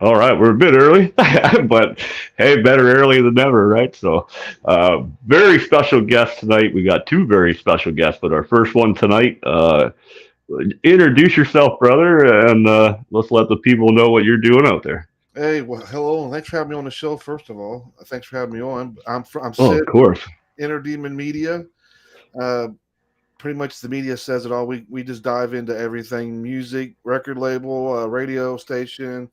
All right, we're a bit early, but hey, better early than never, right? So, very special guest tonight. We got two very special guests, but our first one tonight. Introduce yourself, brother, and let's let the people know what you're doing out there. Hey, well, hello, and thanks for having me on the show. First of all, thanks for having me on. I'm Oh, Sid of from course. Inner Demon Media. Uh, Pretty much the media says it all. We just dive into everything: music, record label, radio station.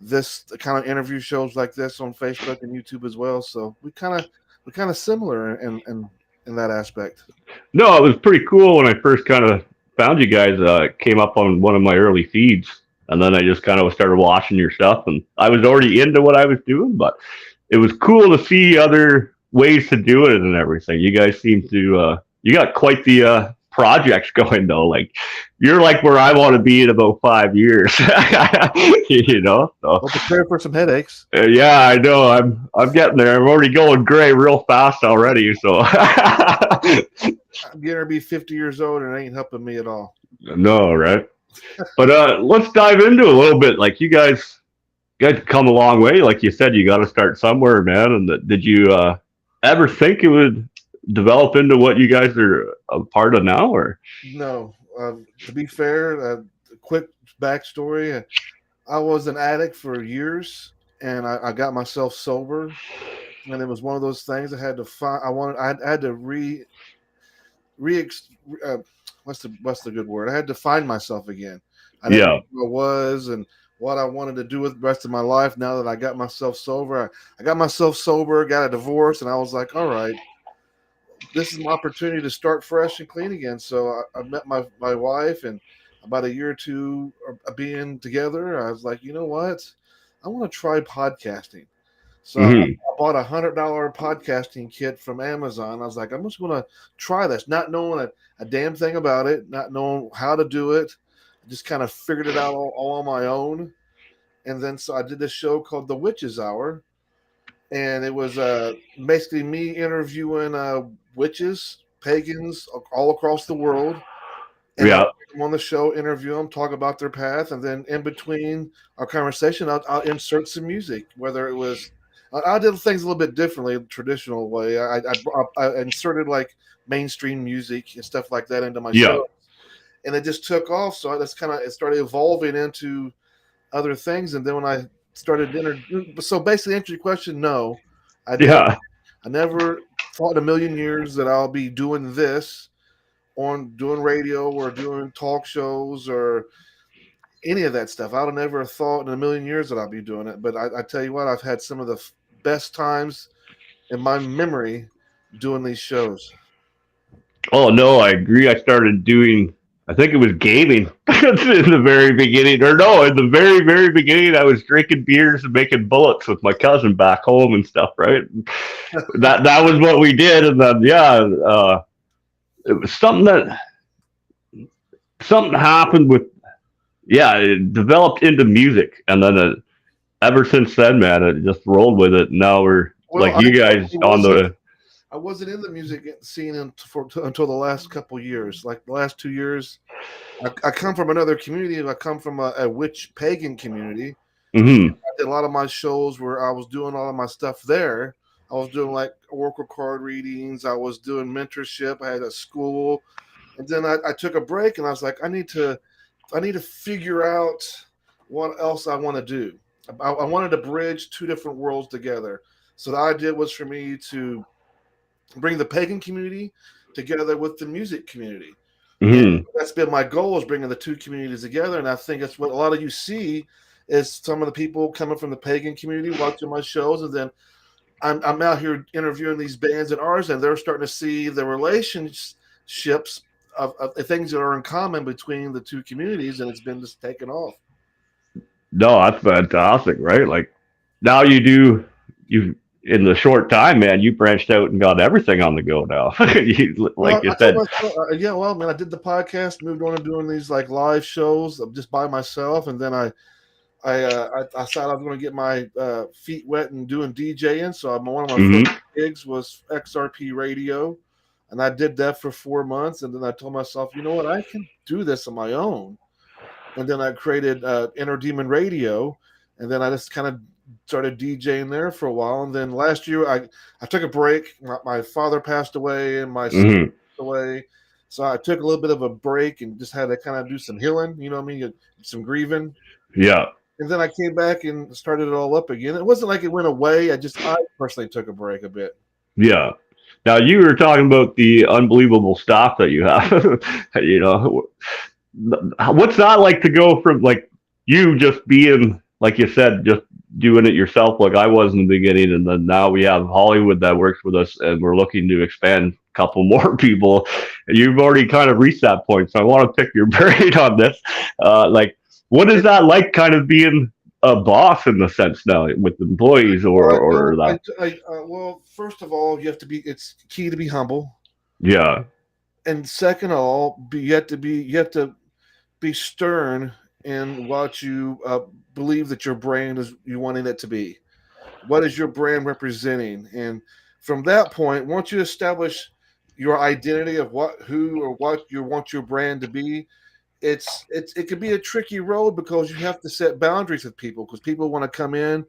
This kind of interview shows like this on Facebook and YouTube as well. So we kind of similar in that aspect. No, it was pretty cool when I first kind of found you guys. It came up on one of my early feeds, and then I just kind of started watching your stuff, and I was already into what I was doing, but it was cool to see other ways to do it and everything. You guys seem to you got quite the projects going though. Like you're like where I want to be in about 5 years. You know, so Well, prepare for some headaches. yeah, I know. I'm getting there. I'm already going gray real fast already. So I'm getting to be 50 years old, and it ain't helping me at all. no, right? But let's dive into a little bit. Like you guys come a long way. Like you said, you got to start somewhere, man. And did you ever think it would develop into what you guys are a part of now? Or No, to be fair, quick backstory. I was an addict for years, and I got myself sober, and it was one of those things I had to find. I had to re uh, what's the good word? I had to find myself again. I didn't know yeah, who I was and what I wanted to do with the rest of my life. Now that I got myself sober, I got myself sober, got a divorce, and I was like, all right, this is my opportunity to start fresh and clean again. So I met my wife, and about a year or two of being together, I was like, you know what? I want to try podcasting. So hmm, I bought $100 podcasting kit from Amazon. I was like, I'm just going to try this, not knowing a damn thing about it, not knowing how to do it. I just kind of figured it out all on my own. And then so I did this show called The Witches Hour, and it was basically me interviewing witches, pagans all across the world, and I'll yeah, bring them on the show, interview them, talk about their path, and then in between our conversation, I'll insert some music. Whether it was, I did things a little bit differently, traditional way. I inserted like mainstream music and stuff like that into my yeah, show, and it just took off. So that's kind of it started evolving into other things, and then when I started so basically, answer your question, no, I didn't. yeah. I never thought in a million years that I'll be doing this on doing radio or doing talk shows or any of that stuff. I would never have thought in a million years that I'd be doing it. But I tell you what, I've had some of the best times in my memory doing these shows. Oh no, I agree. I started doing. I think it was gaming in the very beginning, or no, in the very beginning, I was drinking beers and making bullets with my cousin back home and stuff. Right, that was what we did, and then yeah, it was something happened with yeah, it developed into music, and then ever since then, man, it just rolled with it. Now we're Well, like you guys actually on wasn't. the I wasn't in the music scene until the last couple years. Like the last 2 years, I come from another community. I come from a witch pagan community. hmm I did a lot of my shows where I was doing all of my stuff there. I was doing like oracle card readings. I was doing mentorship. I had a school, and then I took a break, and I was like, I need to figure out what else I want to do. I wanted to bridge two different worlds together. So the idea was for me to bring the pagan community together with the music community. And hmm that's been my goal is bringing the two communities together. And I think that's what a lot of you see is some of the people coming from the pagan community watching my shows. And then I'm out here interviewing these bands and artists, and they're starting to see the relationships of things that are in common between the two communities. And it's been just taken off. No, that's fantastic, right? Like now you in the short time, man, you branched out and got everything on the go now. Like Well, you I told said, myself, yeah, well, man, I did the podcast, moved on to doing these like live shows just by myself, and then I decided I was going to get my feet wet and doing DJing. So one of my first hmm gigs was XRP Radio, and I did that for 4 months, and then I told myself, you know what, I can do this on my own. And then I created Inner Demon Radio, and then I just kind of started DJing there for a while. And then last year, I took a break. My father passed away, and my sister Hmm. passed away. So I took a little bit of a break and just had to kind of do some healing. You know what I mean? Some grieving. Yeah. And then I came back and started it all up again. It wasn't like it went away. I personally took a break a bit. Yeah. Now you were talking about the unbelievable stuff that you have. You know, what's that like to go from like you just being like you said, just doing it yourself like I was in the beginning, and then now we have Hollywood that works with us, and we're looking to expand a couple more people. You've already kind of reached that point, so I want to pick your brain on this. Like, what is that like, kind of being a boss in the sense now with employees Well, or that? well, first of all, you have to be. It's key to be humble, Yeah. and second of all, you have to be stern in what you believe that your brand is you wanting it to be. What is your brand representing? And from that point, once you establish your identity of who or what you want your brand to be, it could be a tricky road because you have to set boundaries with people because people want to come in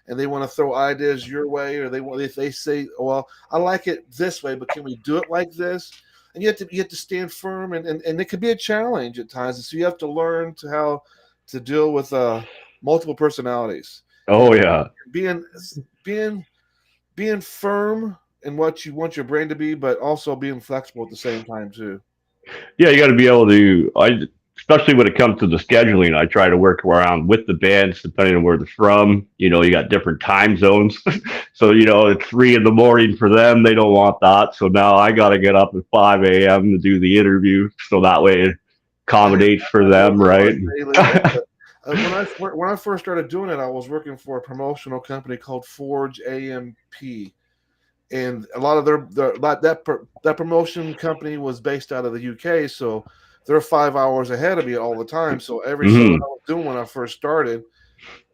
and they want to throw ideas your way, or if they say, well, I like it this way, but can we do it like this? And you have to stand firm, and it could be a challenge at times. And so you have to learn to how to deal with multiple personalities and Oh yeah. being being being firm in what you want your brand to be, but also being flexible at the same time too. Yeah, you got to be able to. Especially when it comes to the scheduling, I try to work around with the bands depending on where they're from. You know, you got different time zones, so you know it's 3 in the morning for them. They don't want that, so now I got to get up at 5 a.m. to do the interview, so that way it I, accommodates for I deal them, with that on right? a daily. When I first started doing it, I was working for a promotional company called Forge AMP, and a lot of that promotion company was based out of the UK, so they're 5 hours ahead of me all the time. So every show that Hmm. I was doing when I first started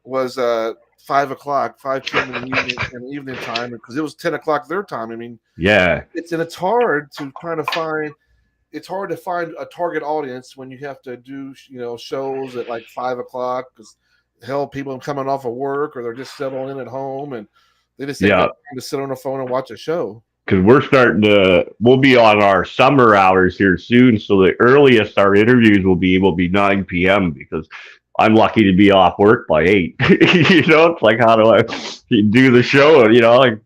was 5 o'clock, 5 p.m. in the evening time, because it was 10 o'clock their time. I mean, Yeah, it's hard to kind of find. It's hard to find a target audience when you have to do shows at like 5 o'clock because hell, people are coming off of work or they're just settling in at home and they just ain't got yeah. time to sit on the phone and watch a show. Because we'll be on our summer hours here soon. So the earliest our interviews will be 9 p.m. because I'm lucky to be off work by 8. You know, it's like, how do I do the show? You know, like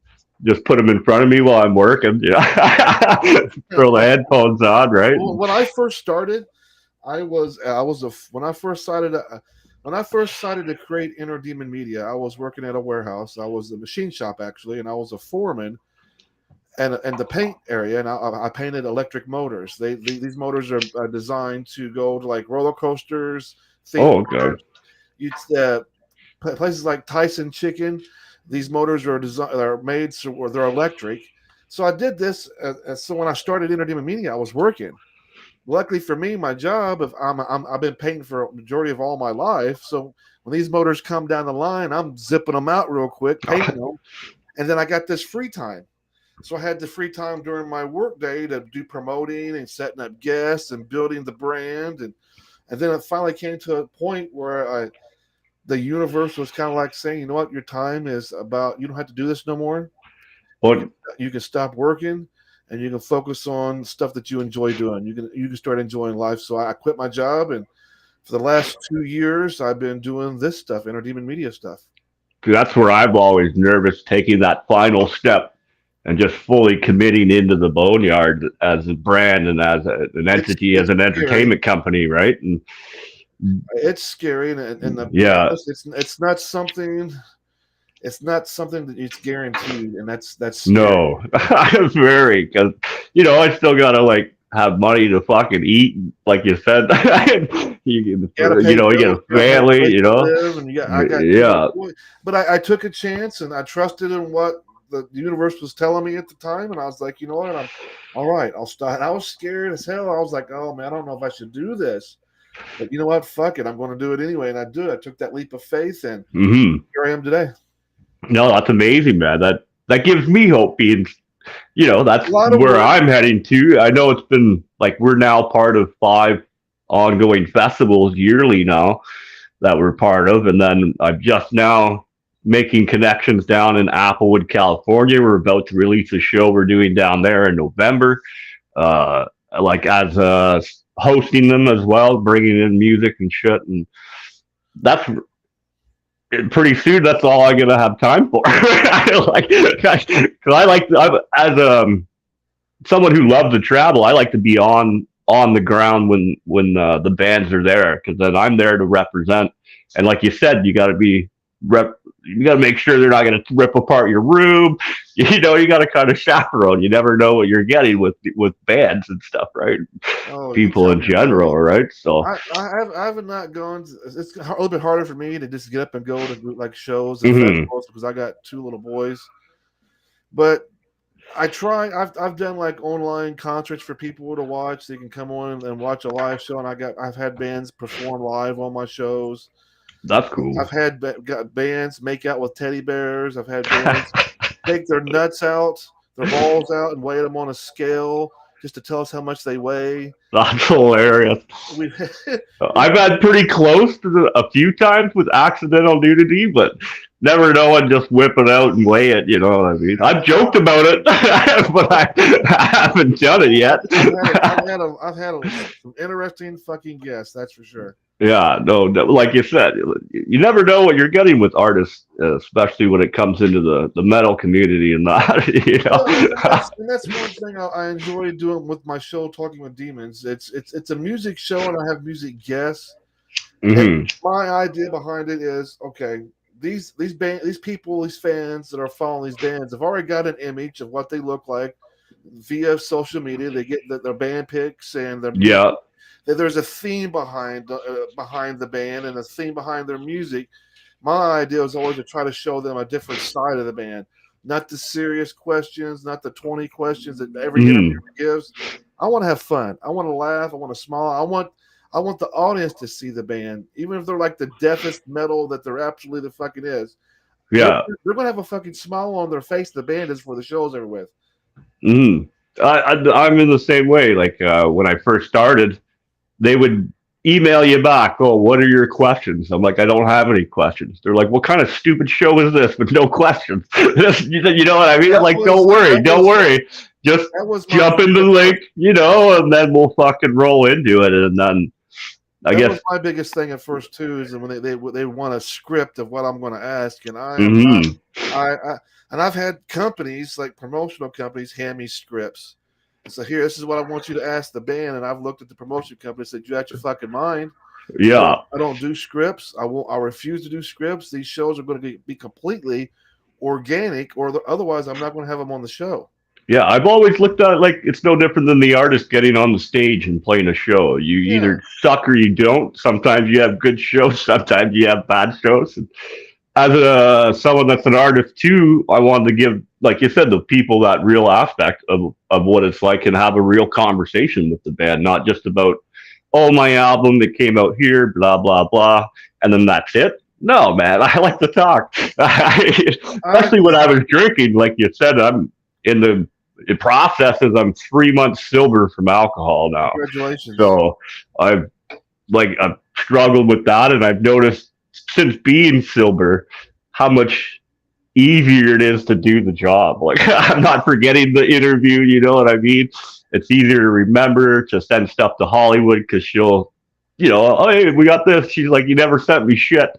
just put them in front of me while I'm working, you know, throw the headphones on, right? Well, when I first started, I was a when I first started to create Inner Demon Media. I was working at a warehouse. I was a machine shop actually, and I was a foreman and the paint area, and I painted electric motors. These motors are designed to go to like roller coasters, theme Oh, okay. parks. Uh, Places like Tyson Chicken. These motors are made so they're electric. So I did this. So when I started Entertainment Media, I was working. Luckily for me, my job, if I've been painting for a majority of all my life. So when these motors come down the line, I'm zipping them out real quick, painting them, and then I got this free time. So I had the free time during my work day to do promoting and setting up guests and building the brand, and then it finally came to a point where the universe was kind of like saying, you know what, your time is about. You don't have to do this no more. You can Well, you can stop working and you can focus on stuff that you enjoy doing. You can start enjoying life. So I quit my job, and for the last 2 years I've been doing this stuff, entertainment media stuff. that's where I'm always nervous taking that final step and just fully committing into the boneyard as a brand and as an entity, as It's an scary. entertainment company, right? And It's scary, and to be yeah, honest, it's not something that it's guaranteed, and that's scary. no, I'm very because I still gotta like have money to fucking eat, like you said. you, You got to you pay know, you get bills, a you got to have a family, place you to know. live, and I got Yeah, but I took a chance and I trusted in what the universe was telling me at the time, and I was like, you know what, I'm all right. I'll start. And I was scared as hell. I was like, oh man, I don't know if I should do this, but you know what, fuck it, I'm going to do it anyway, and I do it. I took that leap of faith, and hmm. here I am today. No, that's amazing, man. That gives me hope. Being, that's A lot of where work. I'm heading to. I know it's been like we're now part of 5 ongoing festivals yearly now. that we're part of. And then I'm just now making connections down in Applewood, California. We're about to release a show we're doing down there in November. Uh, like as hosting them as well, bringing in music and shit. And that's pretty soon. That's all I'm gonna have time for. Because I like as someone who loves to travel. I like to be on the ground when the bands are there, because then I'm there to represent. And like you said, you got to be you got to make sure they're not going to rip apart your room. You know, you got to kind of chaperone. You never know what you're getting with bands and stuff, right? Oh, you People tell in me about it. general, right? So, I have not gone. It's a little bit harder for me to just get up and go to like shows and mhm. festivals because I got two little boys. But I try. I've done like online concerts for people to watch. They can come on and watch a live show, and I've had bands perform live on my shows. That's cool. I've had got bands make out with teddy bears. I've had bands take their nuts out, their balls out, and weigh them on a scale just to tell us how much they weigh. That's hilarious. We've we've I've had pretty close to a few times with accidental nudity, but never know and just whip it out and weigh it. You know what I mean? I've joked about it, but I haven't done it yet. some interesting fucking guests. That's for sure. Yeah, no, no, like you said, you never know what you're getting with artists, especially when it comes into the metal community and that. You Well, know. and that's one thing I enjoy doing with my show, Talking with Demons. It's a music show, and I have music guests. And Hmm. my idea behind it is okay. These people, these fans that are following these bands have already got an image of what they look like via social media. They get their band pics and their music. Yeah. There's a theme behind the band and a theme behind their music. My idea is always to try to show them a different side of the band, not the serious questions, not the 20 questions that every interviewer Mm. gives. I want to have fun. I want to laugh. I want to smile. I want the audience to see the band, even if they're like the deafest metal that there absolutely the fucking is. They're, Yeah. they're gonna have a fucking smile on their face. The band is for the shows they're with. Mm. I'm in the same way. Like when I first started, they would email you back. Oh, what are your questions? I'm like, I don't have any questions. They're like, what kind of stupid show is this with no questions? You know what I mean? I'm That like, was don't worry. Just that was my jump into the link, you know, and then we'll fucking roll into it. And then I that was guess, my biggest thing at first too. Is when they want a script of what I'm going to ask, and I am not. mm-hmm. I and I've had companies like promotional companies hand me scripts. So here, this is what I want you to ask the band, and I've looked at the promotion company and said, "You out your fucking mind? Yeah. I don't do scripts. I won't. I refuse to do scripts. These shows are going to be completely organic, or otherwise, I'm not going to have them on the show." Yeah, I've always looked at it like it's no different than the artist getting on the stage and playing a show. You Yeah, either suck or you don't. Sometimes you have good shows, sometimes you have bad shows. And as someone that's an artist too, I wanted to give, like you said, the people that real aspect of what it's like and have a real conversation with the band, not just about, oh, my album that came out here, blah blah blah, and then that's it. No, man, I like to talk, I especially when I was drinking. Like you said, I'm in the it processes. I'm 3 months sober from alcohol now, congratulations. so I've struggled with that, and I've noticed since being sober how much easier it is to do the job. Like I'm not forgetting the interview. You know what I mean? It's easier to remember to send stuff to Hollywood because she'll, you know, oh hey, we got this. She's like, you never sent me shit.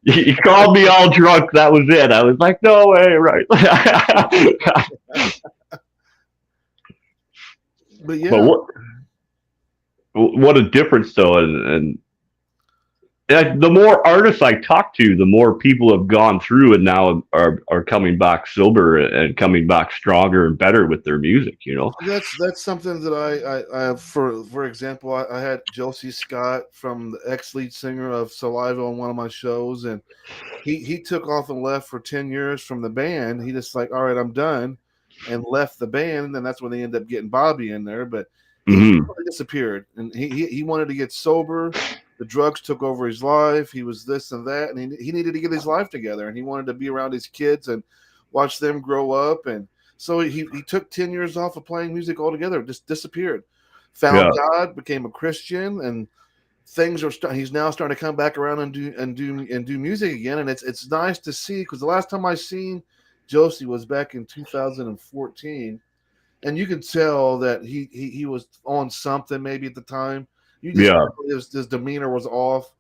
You called me all drunk. That was it. I was like, no way, right? But But yeah, what a difference though, and the more artists I talk to, the more people have gone through and now are coming back sober and coming back stronger and better with their music. You know. that's something that I have. For example, I had Josie Scott from the ex lead singer of Saliva on one of my shows, and he took off and left for 10 years from the band. He just like, all right, I'm done, and left the band, and that's when they ended up getting Bobby in there. But he Hmm. totally disappeared, and he wanted to get sober. The drugs took over his life. He was this and that, and he needed to get his life together, and he wanted to be around his kids and watch them grow up. And so he took 10 years off of playing music altogether, just disappeared. Found Yeah. God, became a Christian, and he's now starting to come back around and do music again, and it's nice to see, because the last time I seen Josie was back in 2014, and you could tell that he was on something maybe at the time. You just Yeah. his demeanor was off,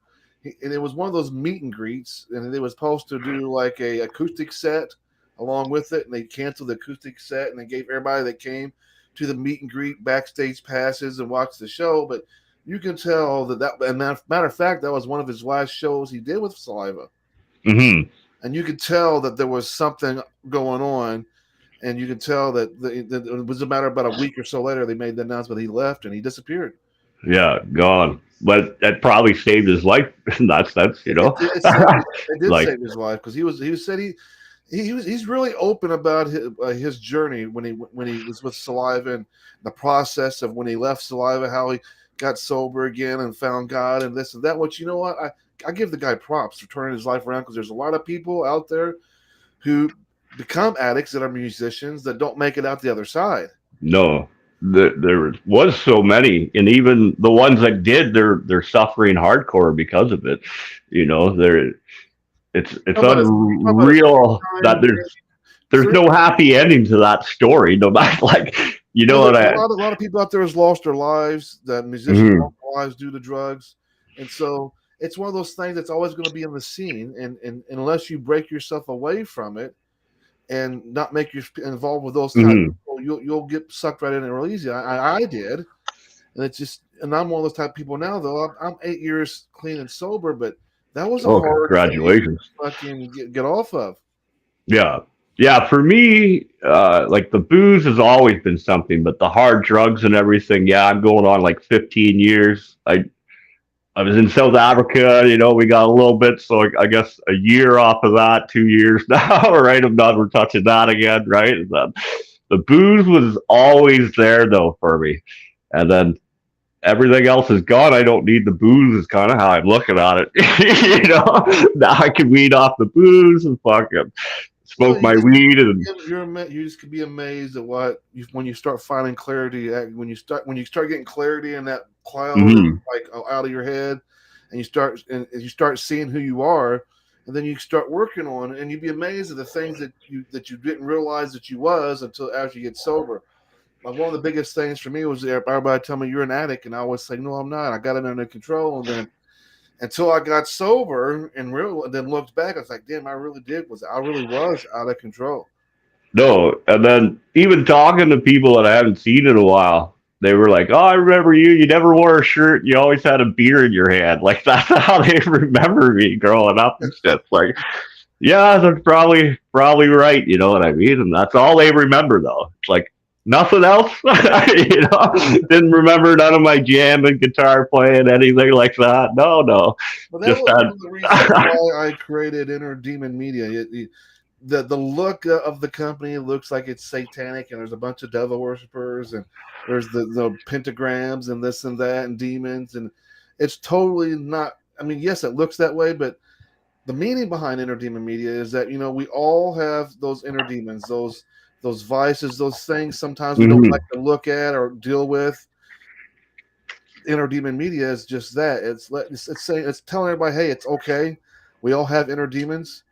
and it was one of those meet and greets, and they was supposed to do like a acoustic set along with it, and they canceled the acoustic set, and they gave everybody that came to the meet and greet backstage passes and watched the show. But you can tell that and matter of fact, that was one of his last shows he did with Saliva, Hmm. and you could tell that there was something going on, and you could tell that it was a matter of about a week or so later they made the announcement he left and he disappeared. Yeah, gone. But that probably saved his life in that sense, you know. It did Like, save his life, because he said he's really open about his journey when he was with Saliva, and the process of when he left Saliva, how he got sober again and found God and this and that. Which, you know what, I give the guy props for turning his life around, because there's a lot of people out there who become addicts that are musicians that don't make it out the other side. no, there was so many, and even the ones that did, they're suffering hardcore because of it. You know, it's Talk about talk about a unreal that time. there's no happy ending to that story. No matter, like, you know Well, what there's I. a lot of people out there has lost their lives. That musicians Mhm. lost their lives due to drugs, and so it's one of those things that's always going to be in the scene. And unless you break yourself away from it and not make you involved with those kind of Mhm. people, you'll get sucked right in it real easy. I did, and it's just, and I'm one of those type of people now. Though I'm 8 years clean and sober, but that was a Oh, hard phase to congratulations. fucking get off of. Yeah. Yeah, for me, like the booze has always been something, but the hard drugs and everything, yeah, I'm going on like 15 years. I was in South Africa, you know, we got a little bit, so I guess a year off of that, 2 years now, right? I'm not, we're touching that again, right? And then the booze was always there though for me. And then everything else is gone. I don't need the booze is kind of how I'm looking at it. You know, now I can weed off the booze and fucking Well, smoke my weed and you just could be amazed at when you start finding clarity, when you start getting clarity in that cloud, mhm. like out of your head, and you start seeing who you are, and then you start working on it, and you'd be amazed at the things that you didn't realize that you was until after you get sober. Like, one of the biggest things for me was everybody tell me you're an addict, and I always say no, I'm not. I got it under control, and then until I got sober and then looked back, I was like, damn, I really was out of control. No, and then even talking to people that I haven't seen in a while, they were like, "Oh, I remember you. You never wore a shirt. You always had a beer in your hand." Like that's how they remember me growing up and shit. Like, yeah, that's probably right. You know what I mean? And that's all they remember though. It's like nothing else. You know, didn't remember none of my jamming, guitar playing, anything like that. No, no, But that just was one of the reasons that. why I created Inner Demon Media. The look of the company looks like it's satanic, and there's a bunch of devil worshippers, and there's the pentagrams and this and that and demons, and it's totally not. I mean, yes, it looks that way, but the meaning behind Inner Demon Media is that, we all have those inner demons, those vices, those things sometimes we don't Mhm. like to look at or deal with. Inner Demon Media is just that. It's saying, it's telling everybody, hey, it's okay. We all have inner demons.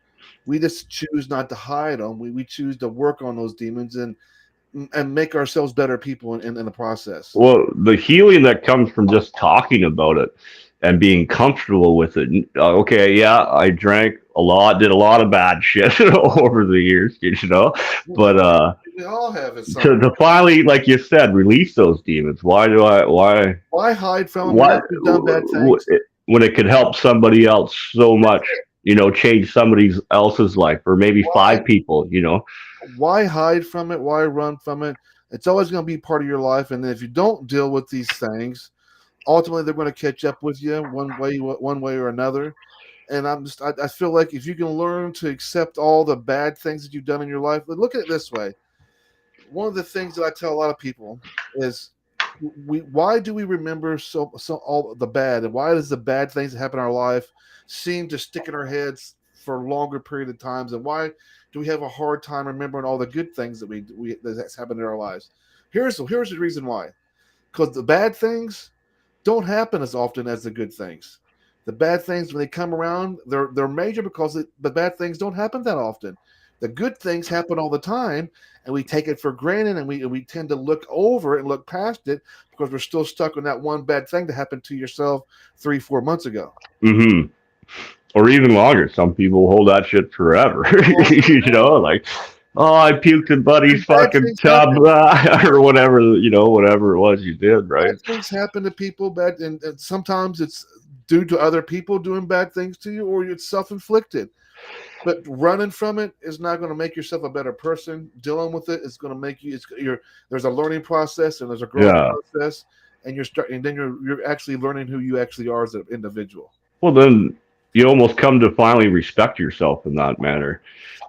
We just choose not to hide them. We choose to work on those demons and make ourselves better people in the process. Well, the healing that comes from just talking about it and being comfortable with it. Okay, yeah, I drank a lot, did a lot of bad shit over the years, you know, but We all have at some to point. finally, like you said, release those demons. Why hide from them? why Yes, we've done bad things. when it could help somebody else so much, you know, change somebody else's life or maybe Why five people, you know. why hide from it? Why run from it? It's always going to be part of your life. And if you don't deal with these things, ultimately they're going to catch up with you one way or another. And I feel like if you can learn to accept all the bad things that you've done in your life, look at it this way. One of the things that I tell a lot of people is, why do we remember so all the bad, and why does the bad things that happen in our life seem to stick in our heads for a longer period of times, and why do we have a hard time remembering all the good things that's happened in our lives? Here's the reason why. Because the bad things don't happen as often as the good things. The bad things, when they come around, they're major because the bad things don't happen that often. The good things happen all the time, and we take it for granted, and we tend to look over it and look past it because we're still stuck on that one bad thing that happened to yourself 3-4 months ago. Mm-hmm. Or even longer. Some people hold that shit forever. You know, like, oh, I puked in Buddy's Bad fucking things tub, happen. or whatever, you know, whatever it was you did, right? Bad things happen to people, and sometimes it's due to other people doing bad things to you, or it's self-inflicted. But running from it is not going to make yourself a better person. Dealing with it is going to make you. There's a learning process and there's a growth Yeah. process, and then you're actually learning who you actually are as an individual. Well, then you almost come to finally respect yourself in that manner.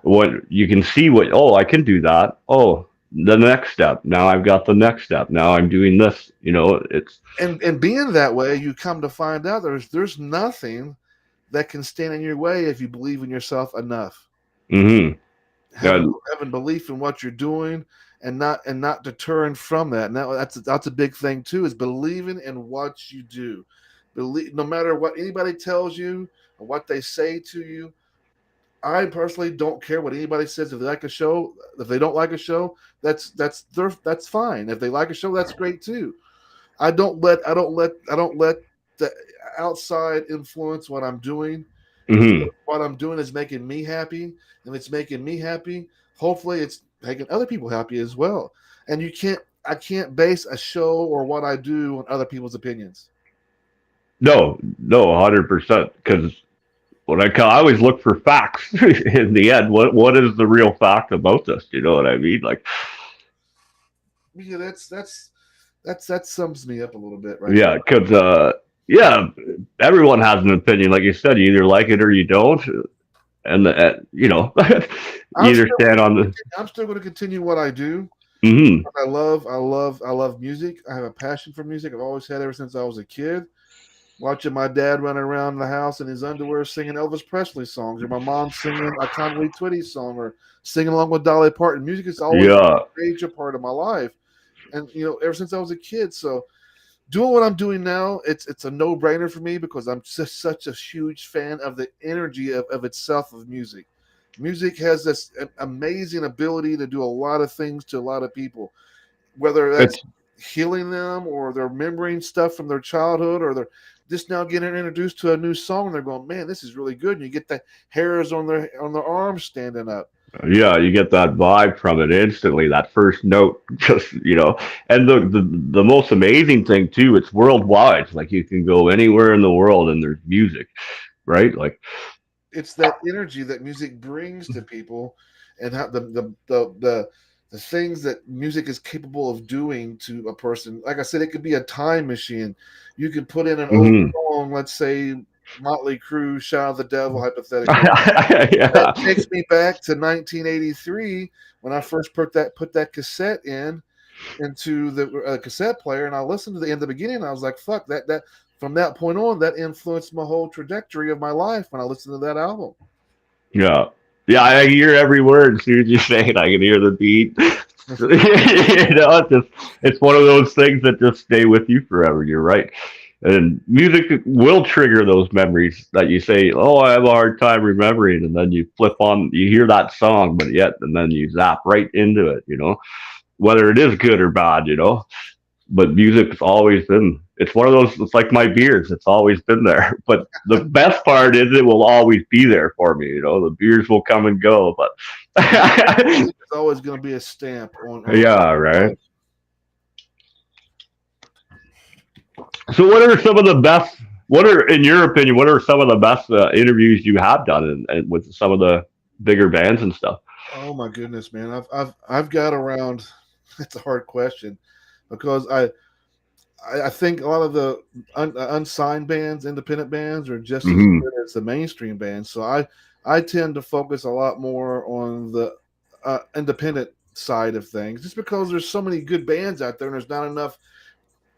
What you can see, what, oh, I can do that. Oh, the next step. Now I've got the next step. Now I'm doing this. You know, it's And being that way, you come to find out there's nothing that can stand in your way if you believe in yourself enough. mm-hmm. Yeah, Having belief in what you're doing and not deterring from that. And that's a big thing too, is believing in what you do. Believe, no matter what anybody tells you or what they say to you. I personally don't care what anybody says. If they like a show, if they don't like a show, that's fine. If they like a show, that's great too. I don't let the outside influence what I'm doing. mm-hmm. What I'm doing is making me happy. If it's making me happy, hopefully it's making other people happy as well. And I can't base a show or what I do on other people's opinions. No, no, 100%. Because I always look for facts in the end. What is the real fact about this? You know what I mean? Like, Yeah, that sums me up a little bit right yeah, there. because yeah, everyone has an opinion. Like you said, you either like it or you don't, and you know, you I'm either still stand on the. I'm still going to continue what I do. Mm-hmm. I love music. I have a passion for music. I've always had ever since I was a kid. Watching my dad running around the house in his underwear singing Elvis Presley songs, or my mom singing a Conway Twitty song, or singing along with Dolly Parton. Music has always been Yeah. a major part of my life, and ever since I was a kid. So doing what I'm doing now, it's a no brainer for me because I'm just such a huge fan of the energy of itself of music. Music has this amazing ability to do a lot of things to a lot of people, whether that's It's healing them or they're remembering stuff from their childhood or they're just now getting introduced to a new song and they're going, man, this is really good. And you get the hairs on their arms standing up. yeah, you get that vibe from it instantly. That first note, just and the most amazing thing too, it's worldwide. Like you can go anywhere in the world and there's music, right? Like, It's that energy that music brings to people, and how the things that music is capable of doing to a person. Like I said, it could be a time machine. You can put in an old mm-hmm. song, let's say Motley Crue, "Shout of the Devil," hypothetically. That Yeah, takes me back to 1983 when I first put that cassette into the cassette player, and I listened to in the beginning. And I was like, "Fuck that!" From that point on, that influenced my whole trajectory of my life when I listened to that album. yeah, yeah. I hear every word as soon as you say it. I can hear the beat. It's one of those things that just stay with you forever. You're right. And music will trigger those memories that you say, "Oh, I have a hard time remembering," and then you flip on, you hear that song, but yet, and then you zap right into it. Whether it is good or bad. But music's always been. It's one of those. It's like my beers. It's always been there. But the best part is it will always be there for me. The beers will come and go, but It's always going to be a stamp on yeah, my right. life. So, what are some of the best? What are, in your opinion, what are some of the best interviews you have done and with some of the bigger bands and stuff? Oh my goodness, man! I've got around. It's a hard question because I think a lot of the unsigned bands, independent bands, are just as Hmm. good as the mainstream bands. So I tend to focus a lot more on the independent side of things, just because there's so many good bands out there, and there's not enough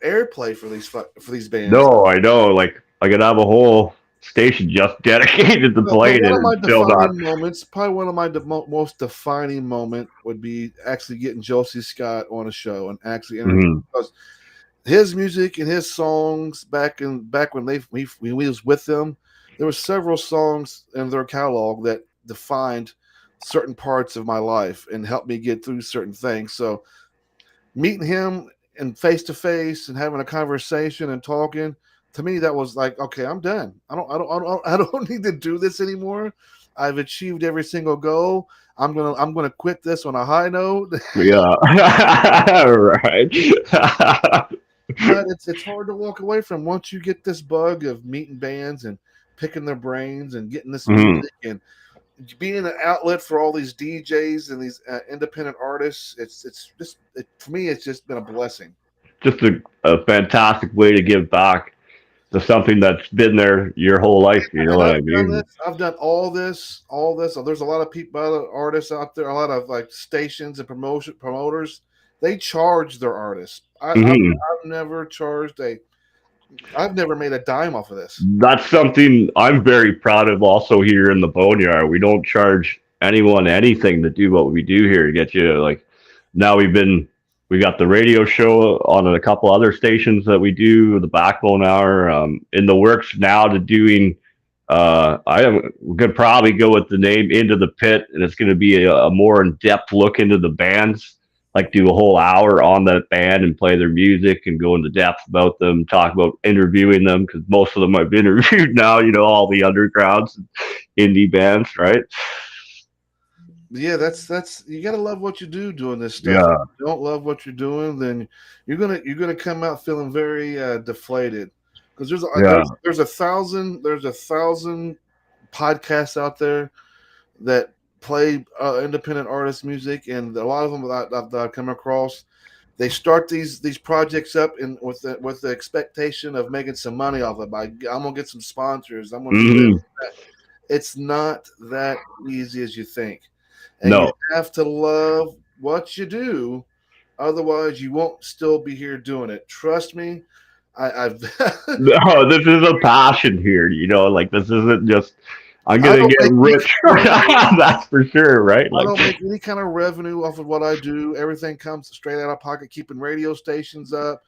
airplay for these bands. No, I know. Like I could have a whole station just dedicated to But playing it one of my and still not. defining moments, probably one of my most defining moment, would be actually getting Josie Scott on a show and actually interviewing Hmm. because his music and his songs back when we was with them. There were several songs in their catalog that defined certain parts of my life and helped me get through certain things. So meeting him and face to face and having a conversation and talking, to me that was like, okay, I'm done. I don't need to do this anymore. I've achieved every single goal. I'm gonna quit this on a high note. Yeah. Right. But it's hard to walk away from once you get this bug of meeting bands and picking their brains and getting this Mhm. music and being an outlet for all these DJs and these independent artists. For me, it's just been a blessing. Just a fantastic way to give back to something that's been there your whole life. You know And what I've I done this. mean? I've done all this. There's a lot of people, other artists out there, a lot of like stations and promoters. They charge their artists. Hmm. I've never charged a. I've never made a dime off of this. That's something I'm very proud of also here in the Boneyard. We don't charge anyone anything to do what we do here to get you like now we got the radio show on a couple other stations that we do, the Backbone Hour, in the works now to doing I am gonna probably go with the name Into the Pit, and it's gonna be a more in depth look into the bands, like do a whole hour on that band and play their music and go into depth about them, talk about interviewing them because most of them I've interviewed now. You know, all the undergrounds, indie bands, right? Yeah, that's you gotta love what you do doing this stuff. If Yeah, you don't love what you're doing, then you're gonna come out feeling very deflated. Because yeah. there's a thousand podcasts out there that play independent artist music, and a lot of them that I've come across, they start these projects up and with the expectation of making some money off it. I'm gonna get some sponsors. I'm gonna do this. Hmm. It's not that easy as you think, and you No, have to love what you do. Otherwise, you won't still be here doing it. Trust me. I've no, this is a passion here. You know, like this isn't just I'm I gonna don't get make any rich. kind of That's for sure, right? I Like, don't make any kind of revenue off of what I do. Everything comes straight out of pocket, keeping radio stations up,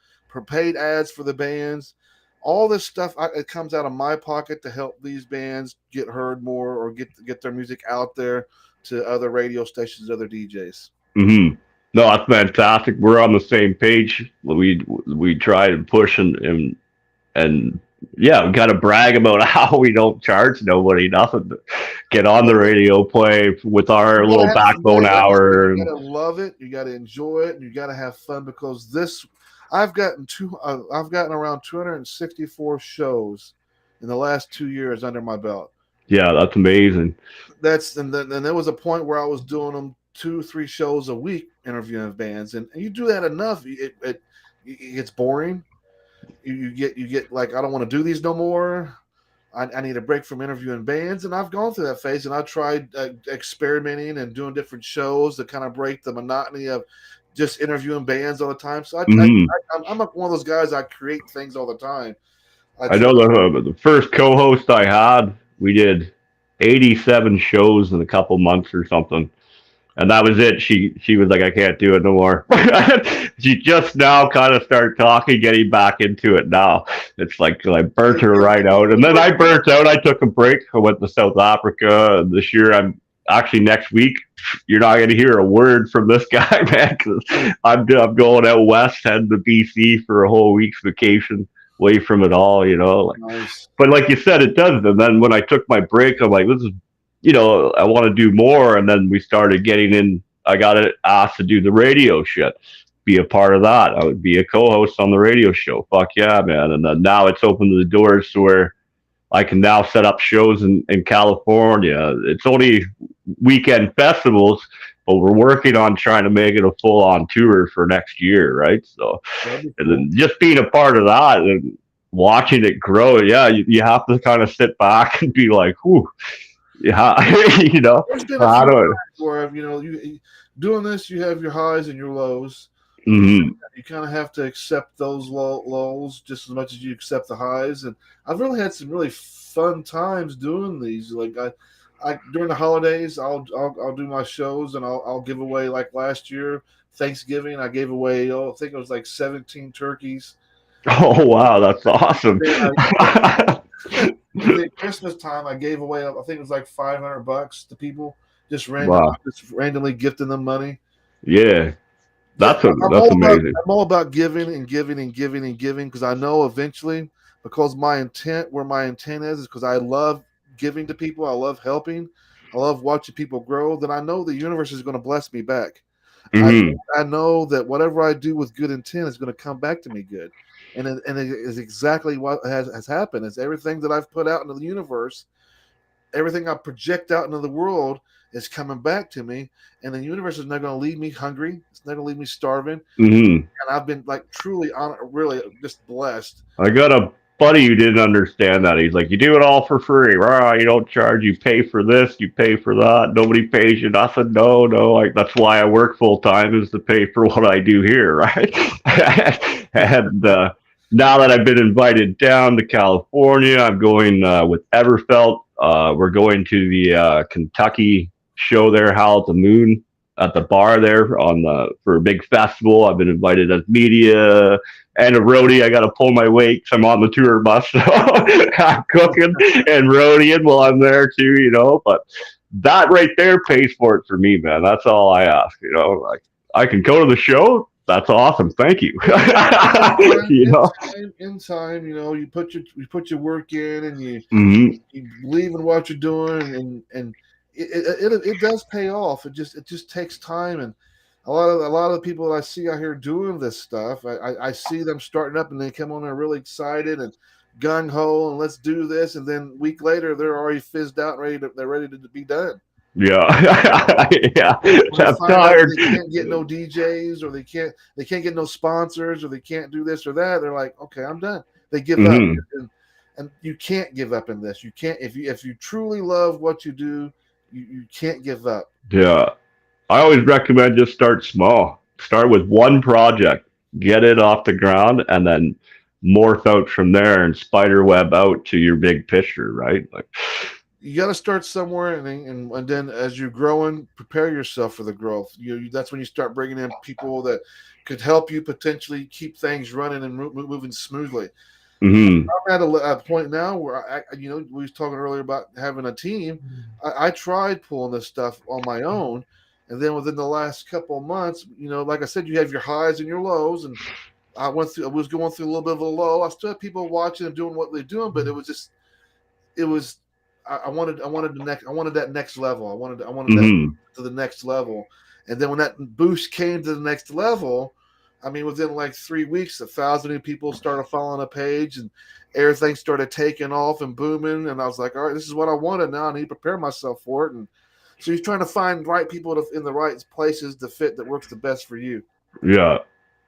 paid ads for the bands. All this stuff it comes out of my pocket to help these bands get heard more or get their music out there to other radio stations, other DJs. hmm. No, that's fantastic. We're on the same page. We try to push and yeah, we got to brag about how we don't charge nobody nothing to get on the radio, play with our little backbone Like I said, hour. you gotta love it, you gotta enjoy it, and you gotta have fun because this I've gotten around 264 shows in the last 2 years under my belt. Yeah, that's amazing. And there was a point where I was doing them 2 3 shows a week interviewing bands, and you do that enough, it gets boring. You get like, I don't want to do these no more. I need a break from interviewing bands, and I've gone through that phase, and I tried experimenting and doing different shows to kind of break the monotony of just interviewing bands all the time. So Hmm. I'm one of those guys. I create things all the time. I I try. know the first co-host I had, we did 87 shows in a couple months or something. And that was it. She was like, I can't do it no more. She just now kind of started talking, getting back into it now. It's like I burnt her right out, and then I burnt out. I took a break. I went to South Africa, and this year I'm actually next week. You're not going to hear a word from this guy, man, because I'm going out west, heading to BC for a whole week's vacation, away from it all. You know, like, Nice. but like you said, it does. And then when I took my break, I'm like, this is I want to do more. And then we started getting in. I got asked to do the radio shit, be a part of that. I would be a co-host on the radio show. Fuck yeah, man! And then now it's opened the doors to where I can now set up shows in California. It's only weekend festivals, but we're working on trying to make it a full-on tour for next year, right? So, That'd be and cool. then just being a part of that and watching it grow, yeah, you have to kind of sit back and be like, whew, yeah, There's been a how few do I? times where you doing this, you have your highs and your lows. You Mm-hmm. you kind of have to accept those lows just as much as you accept the highs. And I've really had some really fun times doing these. Like I during the holidays, I'll do my shows and I'll give away, like last year Thanksgiving I gave away, I think it was like 17 turkeys Oh wow, that's awesome. And then Christmas time, I gave away, I think it was like $500 to people, Wow. just randomly gifting them money. Yeah. Yeah, That's amazing. I'm all about giving and giving and giving and giving because I know eventually, because where my intent is because I love giving to people, I love helping, I love watching people grow. Then I know the universe is going to bless me back. I Hmm. I know that whatever I do with good intent is going to come back to me good, and it is exactly what has happened. Is everything that I've put out into the universe, everything I project out into the world is coming back to me, and the universe is not going to leave me hungry. It's not going to leave me starving, Hmm. and I've been like truly on really just blessed. I got a buddy who didn't understand that. He's like, you do it all for free. Rah, you don't charge. You pay for this. You pay for that. Nobody pays you nothing. No, no. Like that's why I work full time is to pay for what I do here, right? And now that I've been invited down to California, I'm going with Everfelt. We're going to the Kentucky show there, Howl at the Moon, at the bar there on for a big festival. I've been invited as media and a roadie. I got to pull my weight 'cause I'm on the tour bus, so I'm cooking and roadieing while I'm there too, you know. But that right there pays for it for me, man. That's all I ask, you know. Like I can go to the show. That's awesome. Thank you. You know. In time, you know, you put your work in, and Hmm. you believe in what you're doing, and it does pay off. It just takes time, and a lot of the people that I see out here doing this stuff, I see them starting up, and they come on there really excited and gung ho, and let's do this, and then a week later they're already fizzed out, and they're ready to be done. Yeah. Yeah. When they I'm find out that tired. they can't get no DJs, or they can't get no sponsors, or they can't do this or that, they're like, okay, I'm done. They give up, Hmm. and you can't give up in this. You can't if you truly love what you do, you can't give up. Yeah. I always recommend just start small. Start with one project, get it off the ground, and then morph out from there and spider web out to your big picture, right? Like, You got to start somewhere, and then as you're growing, prepare yourself for the growth. That's when you start bringing in people that could help you potentially keep things running and moving smoothly. mm-hmm, I'm at a point now where you know, we was talking earlier about having a team. I tried pulling this stuff on my own, and then within the last couple of months, you know, like I said, you have your highs and your lows, and I was going through a little bit of a low. I still had people watching and doing what they're doing, but it was. I wanted that next level. I wanted that mm-hmm. to the next level, and then when that boost came to the next level, I mean, within like 3 weeks, 1,000 new people started following a page, and everything started taking off and booming. And I was like, all right, this is what I wanted. Now I need to prepare myself for it. And so you're trying to find right people in the right places to fit that works the best for you. Yeah.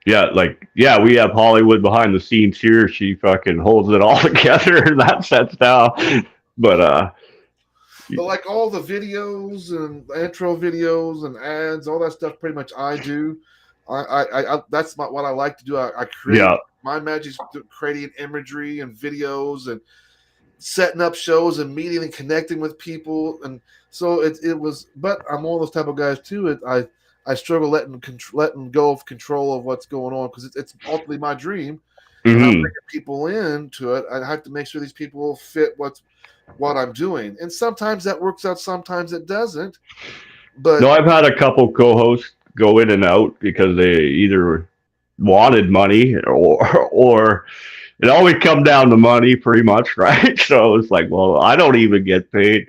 Yeah, like yeah, we have Hollywood behind the scenes here. She fucking holds it all together in that sense now. But But like all the videos and intro videos and ads, all that stuff, pretty much I do. That's what I like to do. I create yeah. my magic's creating imagery and videos and setting up shows and meeting and connecting with people. And so it was. But I'm one of those type of guys too. I struggle letting go of control of what's going on because it's ultimately my dream, and I'm Mm-hmm. bringing people into it. I have to make sure these people fit what I'm doing. And sometimes that works out, sometimes it doesn't. No, But I've had a couple co-hosts go in and out because they either wanted money or it always come down to money pretty much, right? So it's like, well, I don't even get paid,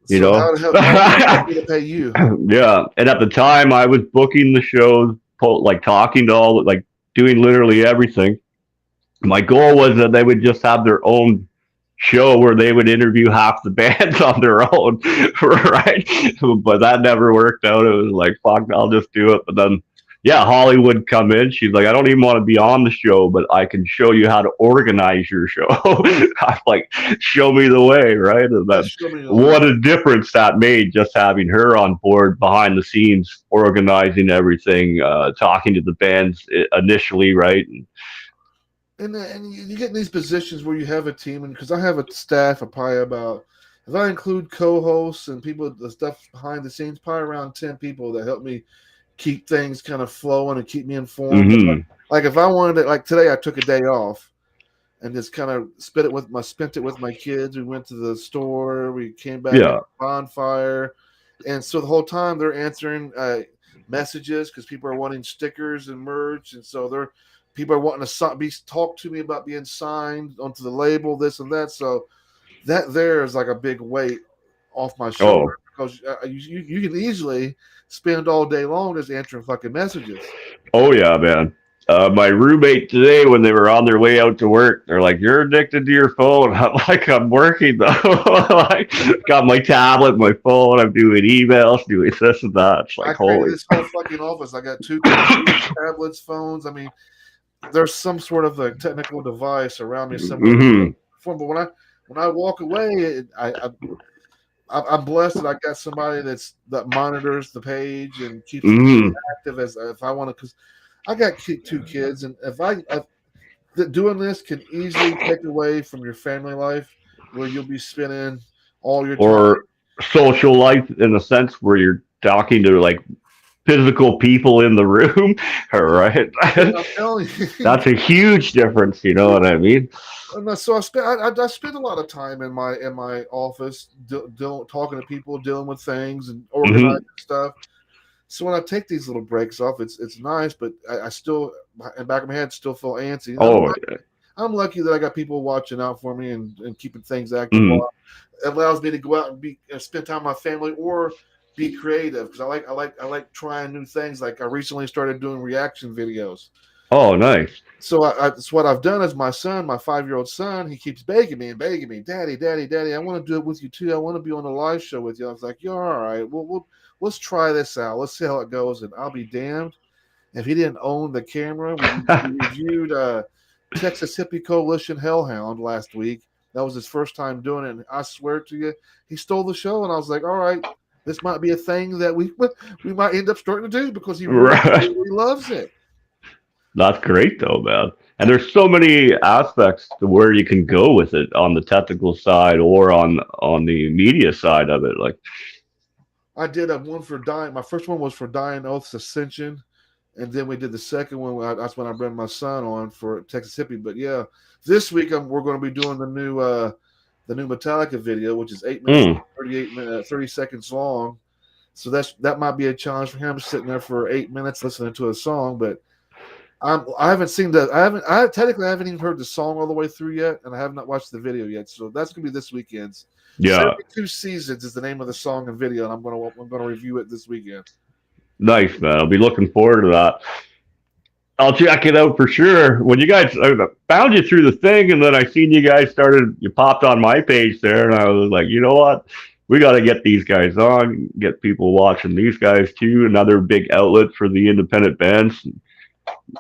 you so know. how do you want me to pay you? Yeah, and at the time I was booking the shows, like talking to all, like doing literally everything. My goal was that they would just have their own show where they would interview half the bands on their own, right? But that never worked out. It was like, fuck, I'll just do it. But then, yeah, Hollywood come in. She's like, I don't even want to be on the show, but I can show you how to organize your show. I'm like, show me the way, right? And Just then show me the way. what a difference that made just having her on board behind the scenes, organizing everything, talking to the bands initially, right? And, And you get in these positions where you have a team, and because I have a staff of probably about, if I include co-hosts and people, the stuff behind the scenes, probably around 10 people that help me keep things kind of flowing and keep me informed. mm-hmm. Like if I wanted to, like today, I took a day off and just kind of spent it with my kids. We went to the store. We came back at Yeah. the bonfire, and so the whole time they're answering messages because people are wanting stickers and merch, and so people are wanting to be talk to me about being signed onto the label, this and that. So that there is like a big weight off my shoulder Oh. because you can easily spend all day long just answering fucking messages. Oh yeah, man. My roommate today, when they were on their way out to work, they're like, "You're addicted to your phone." I'm like, "I'm working though. Like, got my tablet, my phone. I'm doing emails, doing this and that." It's I like, created holy. this whole fucking office. I got two computers, tablets, phones. I mean, there's some sort of a technical device around me somewhere to Mm-hmm. perform. But when I walk away, I'm blessed that I got somebody that monitors the page and keeps me Mm-hmm. active as if I want to. Because I got two kids, and if doing this can easily take away from your family life, where you'll be spending all your time. Or social life in the sense where you're talking to like physical people in the room. All right. I'm telling you. That's a huge difference. You know what I mean? So I spend a lot of time in my office talking to people, dealing with things, and Mm-hmm. organizing stuff. So when I take these little breaks off, it's nice, but I still in the back of my head still feel antsy. Oh. I'm lucky that I got people watching out for me and keeping things active. Mm. While it allows me to go out and spend time with my family or be creative because I like trying new things. Like I recently started doing reaction videos. Oh, nice. So so what I've done is my son, my 5-year-old son, he keeps begging me and begging me, Daddy, Daddy, Daddy, I want to do it with you too. I want to be on a live show with you. I was like, you're all right. Let's try this out. Let's see how it goes. And I'll be damned if he didn't own the camera. We reviewed Texas Hippie Coalition Hellhound last week. That was his first time doing it. And I swear to you, he stole the show. And I was like, all right, this might be a thing that we might end up starting to do because he really, Right. really loves it. That's great though, man. And there's so many aspects to where you can go with it on the technical side or on the media side of it. Like, I did a one for Dying. My first one was for Dying Oath's Ascension, and then we did the second one. That's when I brought my son on for Texas Hippie. But yeah, this week we're going to be doing the new Metallica video, which is 8 minutes, mm, 30 seconds long. So that might be a challenge for him sitting there for 8 minutes listening to a song. But I haven't seen I haven't even heard the song all the way through yet, and I have not watched the video yet. So that's gonna be this weekend's. yeah, 72 Seasons is the name of the song and video, and I'm gonna review it this weekend. nice, man. I'll be looking forward to that. I'll check it out for sure. When you guys I found you through the thing, and then I seen you guys you popped on my page there, and I was like, you know what? We got to get these guys on, get people watching these guys too. Another big outlet for the independent bands.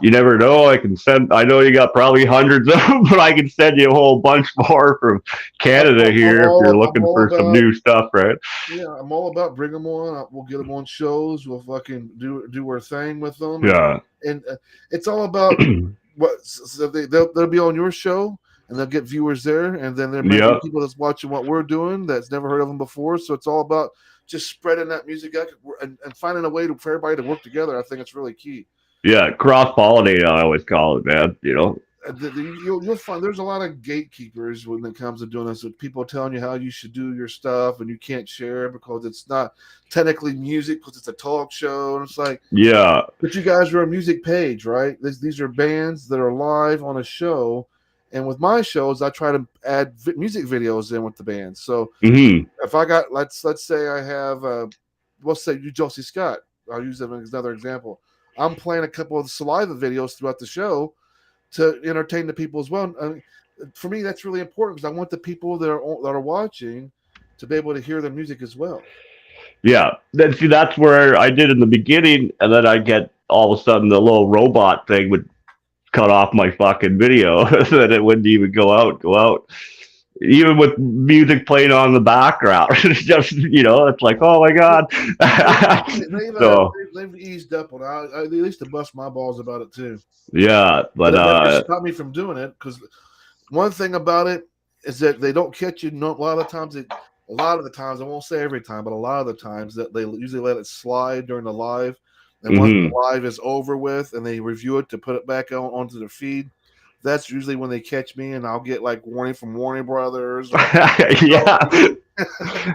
You never know. I know you got probably hundreds of them, but I can send you a whole bunch more from Canada here if you're I'm looking all for some about new stuff, right? yeah, I'm all about bring them on. We'll get them on shows. We'll fucking do our thing with them, Yeah. and it's all about what so they'll be on your show and they'll get viewers there, and then there might be Yeah. people that's watching what we're doing that's never heard of them before. So it's all about just spreading that music out and finding a way for everybody to work together. I think it's really key. Yeah. Cross pollinate, I always call it, man. You know? You'll find there's a lot of gatekeepers when it comes to doing this. With people telling you how you should do your stuff, and you can't share because it's not technically music because it's a talk show. And it's like, Yeah. but you guys are a music page, right? These are bands that are live on a show. And with my shows, I try to add music videos in with the bands. So Hmm. if I got let's say I have let's say you Josie Scott. I'll use them as another example. I'm playing a couple of the Saliva videos throughout the show to entertain the people as well. I mean, for me, that's really important because I want the people that are watching to be able to hear the music as well. Yeah. See, that's where I did in the beginning, and then I get all of a sudden the little robot thing would cut off my fucking video, that it wouldn't even go out. Even with music playing on in the background. It's just, it's like, oh my God. So, They've eased up on it. They used to bust my balls about it too. yeah, But but, it never stopped me from doing it because one thing about it is that they don't catch you. A lot of the times, I won't say every time, but a lot of the times that they usually let it slide during the live. And once the live is over with and they review it to put it back onto the feed, that's usually when they catch me, and I'll get like warning from Warner Brothers. Or, yeah.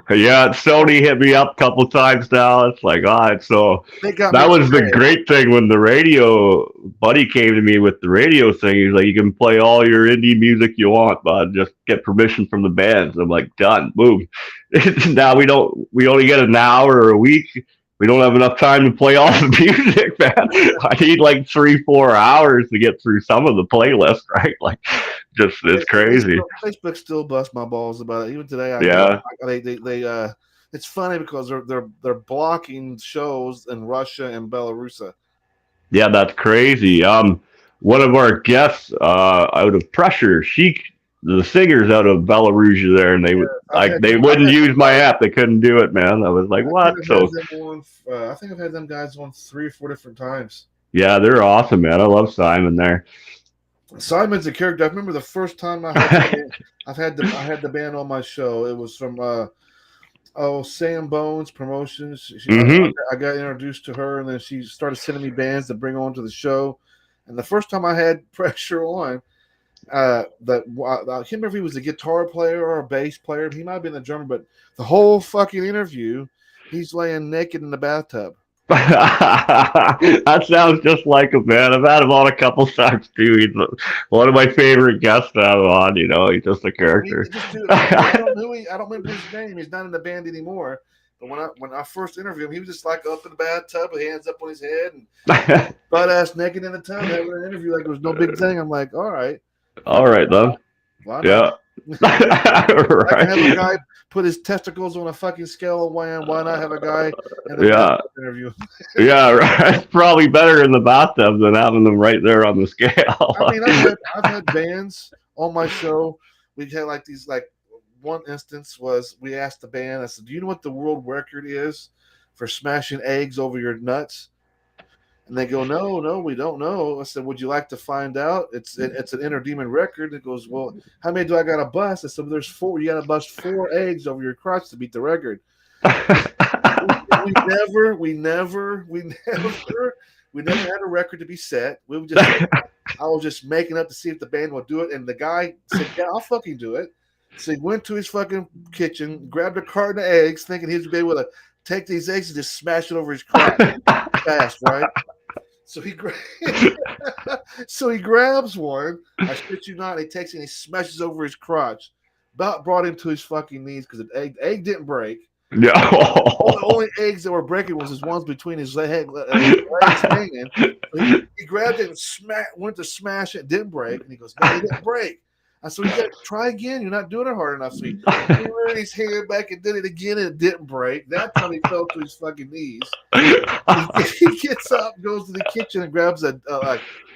Yeah, Sony hit me up a couple times now. It's like, so they got that me was the today. great thing when the radio buddy came to me with the radio thing. He's like, you can play all your indie music you want, but just get permission from the bands. I'm like, done, boom. Now we only get an hour or a week. We don't have enough time to play all the music, man. I need like 3-4 hours to get through some of the playlist, right? Like, just it's crazy. Facebook still busts my balls about it. Even today, Yeah. they it's funny because they're blocking shows in Russia and Belarus. Yeah, that's crazy. One of our guests out of Pressure, the singer's out of Belarus there, and they wouldn't use my app. They couldn't do it, man. I was like, what? So I think I've had them guys on 3 or 4 different times. yeah, they're awesome, man. I love Simon there. Simon's a character. I remember the first time I had the band on my show. It was from Sam Bones Promotions. I got introduced to her, and then she started sending me bands to bring on to the show. And the first time I had Pressure on, I can't remember if he was a guitar player or a bass player. He might have been the drummer, but the whole fucking interview, he's laying naked in the bathtub. That sounds just like him, man. I've had him on a couple times too. He's one of my favorite guests to have on. He's just a character. I don't remember his name. He's not in the band anymore. But when I first interviewed him, he was just like up in the bathtub with hands up on his head and butt ass naked in the tub having an interview like it was no big thing. I'm like, all right, then. Yeah. Right. I can have a guy put his testicles on a fucking scale of wham. Why not have a guy in the interview? Yeah, right. It's probably better in the bathtub than having them right there on the scale. I mean, I've had bands on my show. We had like these, like one instance was we asked the band, I said, do you know what the world record is for smashing eggs over your nuts? And they go, no, we don't know. I said, would you like to find out? It's an Interdemon record. It goes, well, how many do I got to bust? I said, there's 4. You got to bust 4 eggs over your crotch to beat the record. we never had a record to be set. I was just making up to see if the band would do it. And the guy said, yeah, I'll fucking do it. So he went to his fucking kitchen, grabbed a carton of eggs, thinking he was be able to take these eggs and just smash it over his crotch fast, right? So he grabs one. I shit you not. He takes it and he smashes over his crotch. About brought him to his fucking knees because the egg didn't break. No. The only eggs that were breaking was his ones between his legs hanging. So he grabbed it and went to smash it. Didn't break. And he goes, no, it didn't break. I said, you got to try again. You're not doing it hard enough. So he ran his hand back and did it again, and it didn't break. That time he fell to his fucking knees. He gets up, goes to the kitchen, and grabs a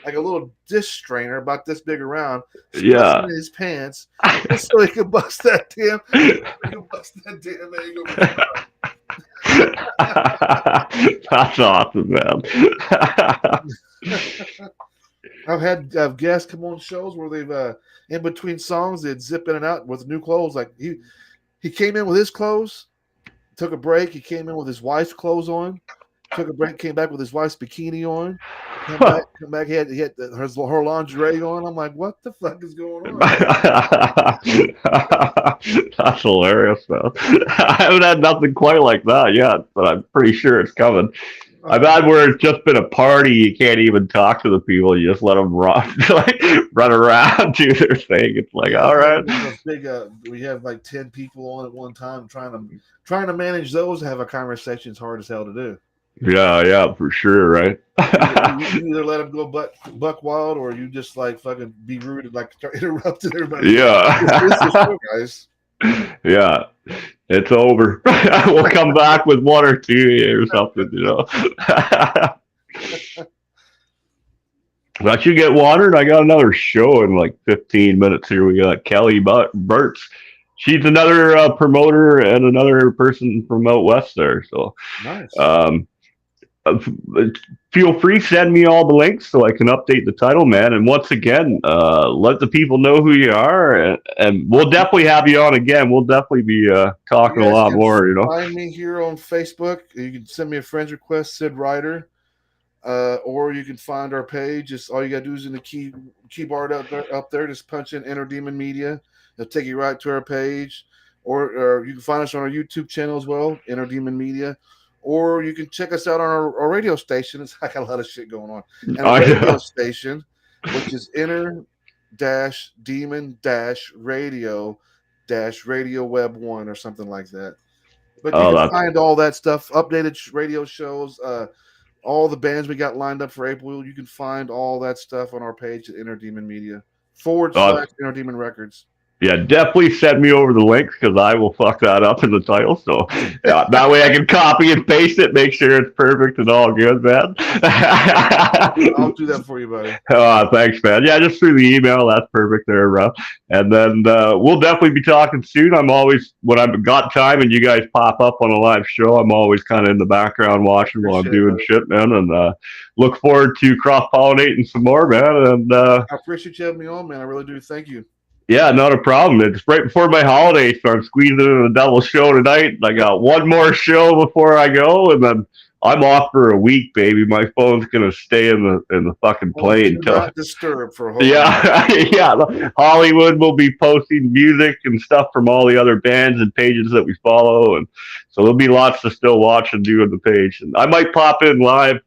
little dish strainer about this big around. Yeah. In his pants, just so he could bust that damn egg over. That's awesome, man. I've had guests come on shows where they've in between songs they'd zip in and out with new clothes. Like he came in with his clothes, took a break. He came in with his wife's clothes on, took a break, came back with his wife's bikini on. Come back. He had her lingerie on. I'm like, what the fuck is going on? That's hilarious, man. I haven't had nothing quite like that yet, but I'm pretty sure it's coming. I've had where it's just been a party. You can't even talk to the people. You just let them run around, do their thing. It's like, all right. We have like 10 people on at one time. Trying to manage those and have a conversation is hard as hell to do. Yeah, for sure, right? you either let them go buck wild, or you just like fucking be rude and like start interrupting everybody. Yeah, this is show, guys. Yeah, it's over. We'll come back with 1 or 2 or something, Let you get watered. I got another show in like 15 minutes here. We got Kelly Burtz. She's another promoter and another person from out west there. So, nice. Feel free, send me all the links so I can update the title, man. And once again, let the people know who you are, and we'll definitely have you on again. We'll definitely be talking a lot more. Find me here on Facebook. You can send me a friend's request, Sid Ryder. or you can find our page. Just all you gotta do is in the key bar up there, just punch in Enter Demon Media. It'll take you right to our page. Or you can find us on our YouTube channel as well, Enter Demon Media. Or you can check us out on our radio station. It's like a lot of shit going on. And a radio station, which is Enter Demon Radio Web 1 or something like that. But you can find all that stuff, updated radio shows, all the bands we got lined up for April. You can find all that stuff on our page at Enter Demon Media / Enter Demon Records. Yeah, definitely send me over the links because I will fuck that up in the title. So that way I can copy and paste it, make sure it's perfect and all good, man. I'll do that for you, buddy. Thanks, man. Yeah, just through the email. That's perfect there, bro. And then we'll definitely be talking soon. I'm always, when I've got time and you guys pop up on a live show, I'm always kind of in the background watching while I'm doing shit, man. And look forward to cross-pollinating some more, man. And I appreciate you having me on, man. I really do. Thank you. Yeah, not a problem. It's right before my holiday, so I'm squeezing in a double show tonight. I got one more show before I go, and then I'm off for a week, baby. My phone's gonna stay in the fucking plane until not disturbed for a whole yeah. Hollywood will be posting music and stuff from all the other bands and pages that we follow, and so there'll be lots to still watch and do on the page. And I might pop in live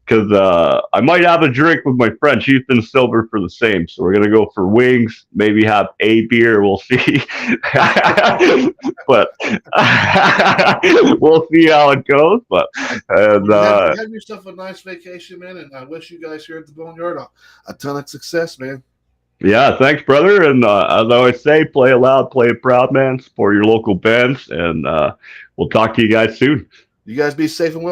because I might have a drink with my friend. She's been sober for the same, so we're gonna go for wings. Maybe have a beer. We'll see, but we'll see how it goes. But have yourself a nice vacation, man. And I wish you guys here at the Boneyard a ton of success, man. Yeah, thanks, brother. And as I always say, play it loud, play it proud, man. Support your local bands, and we'll talk to you guys soon. You guys be safe and well.